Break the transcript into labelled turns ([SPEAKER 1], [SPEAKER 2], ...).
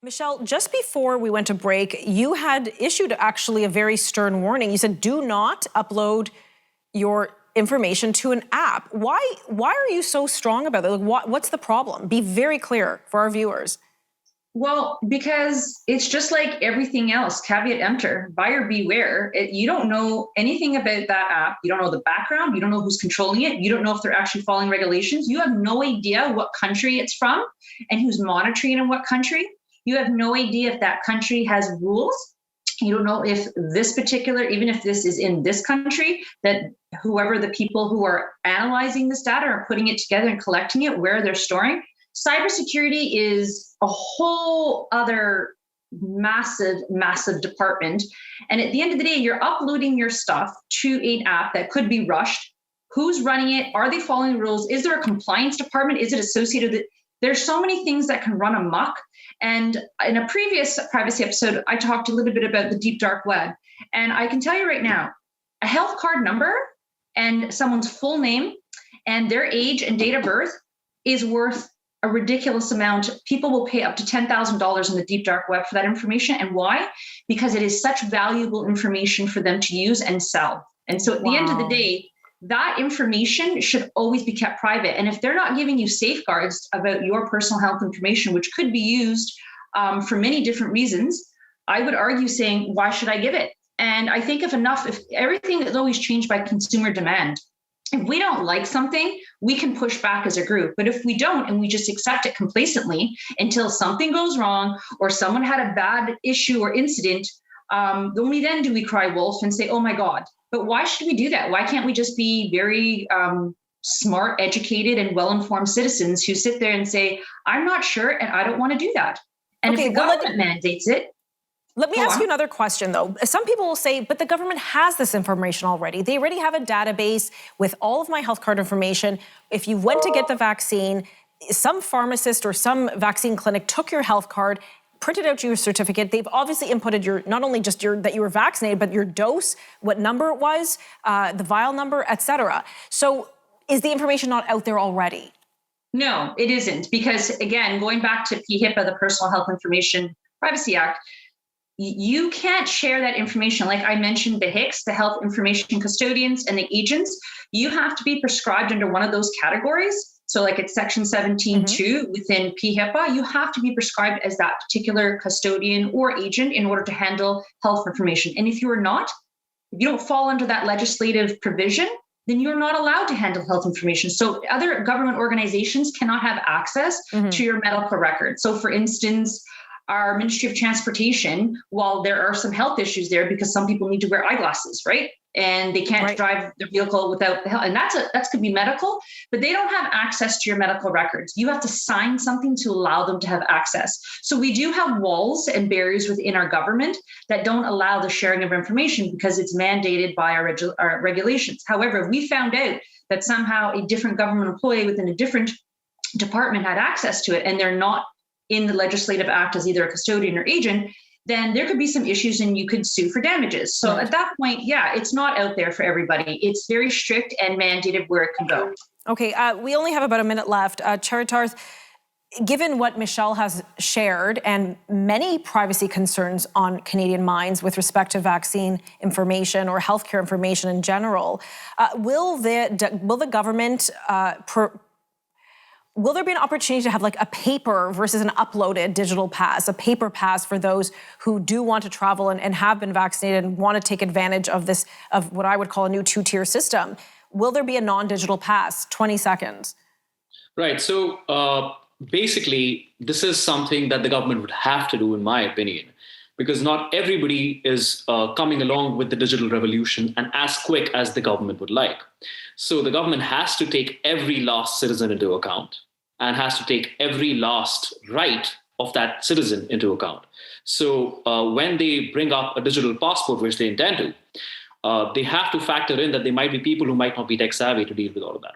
[SPEAKER 1] Michelle, just before we went to break, you had issued actually a very stern warning. You said, do not upload your information to an app. Why are you so strong about that? Like, what's the problem? Be very clear for our viewers.
[SPEAKER 2] Well, because it's just like everything else, caveat emptor, buyer beware. You don't know anything about that app. You don't know the background. You don't know who's controlling it. You don't know if they're actually following regulations. You have no idea what country it's from and who's monitoring in what country. You have no idea if that country has rules. You don't know if this particular, even if this is in this country, that whoever the people who are analyzing this data are putting it together and collecting it, where they're storing. Cybersecurity is a whole other massive, massive department. And at the end of the day, you're uploading your stuff to an app that could be rushed. Who's running it? Are they following the rules? Is there a compliance department? Is it associated with it? There's so many things that can run amok. And in a previous privacy episode, I talked a little bit about the deep dark web. And I can tell you right now, a health card number and someone's full name and their age and date of birth is worth a ridiculous amount. People will pay up to $10,000 in the deep dark web for that information. And why? Because it is such valuable information for them to use and sell. And so at the end of the day, that information should always be kept private. And if they're not giving you safeguards about your personal health information, which could be used for many different reasons, I would argue saying, why should I give it? And I think if everything is always changed by consumer demand. If we don't like something, we can push back as a group. But if we don't, and we just accept it complacently until something goes wrong or someone had a bad issue or incident, only then do we cry wolf and say, oh my God. But why should we do that? Why can't we just be very smart, educated, and well-informed citizens who sit there and say, I'm not sure and I don't want to do that? And if the government mandates it.
[SPEAKER 1] Let me ask you another question, though. Some people will say, but the government has this information already. They already have a database with all of my health card information. If you went to get the vaccine, some pharmacist or some vaccine clinic took your health card, printed out your certificate. They've obviously inputted your, not only just that you were vaccinated, but your dose, what number it was, the vial number, et cetera. So is the information not out there already?
[SPEAKER 2] No, it isn't. Because again, going back to PHIPAA, the Personal Health Information Privacy Act, you can't share that information. Like I mentioned, the HICs, the health information custodians and the agents, you have to be prescribed under one of those categories. So like it's section 17.2 within PHIPAA, you have to be prescribed as that particular custodian or agent in order to handle health information. And if you are not, if you don't fall under that legislative provision, then you're not allowed to handle health information. So other government organizations cannot have access to your medical record. So for instance, our Ministry of Transportation, while there are some health issues there because some people need to wear eyeglasses, right? And they can't drive their vehicle without the help. And that could be medical, but they don't have access to your medical records. You have to sign something to allow them to have access. So we do have walls and barriers within our government that don't allow the sharing of information because it's mandated by our regulations. However, if we found out that somehow a different government employee within a different department had access to it and they're not in the legislative act as either a custodian or agent, then there could be some issues and you could sue for damages. So at that point, yeah, it's not out there for everybody. It's very strict and mandated where it can go.
[SPEAKER 1] Okay, we only have about a minute left. Charitarth, given what Michelle has shared and many privacy concerns on Canadian minds with respect to vaccine information or healthcare information in general, will the government will there be an opportunity to have like a paper versus an uploaded digital pass, a paper pass for those who do want to travel and have been vaccinated and want to take advantage of this, of what I would call a new two-tier system? Will there be a non-digital pass? 20 seconds.
[SPEAKER 3] Right. So basically, this is something that the government would have to do, in my opinion, because not everybody is coming along with the digital revolution and as quick as the government would like. So the government has to take every last citizen into account and has to take every last right of that citizen into account. So when they bring up a digital passport, which they intend to, they have to factor in that there might be people who might not be tech savvy to deal with all of that.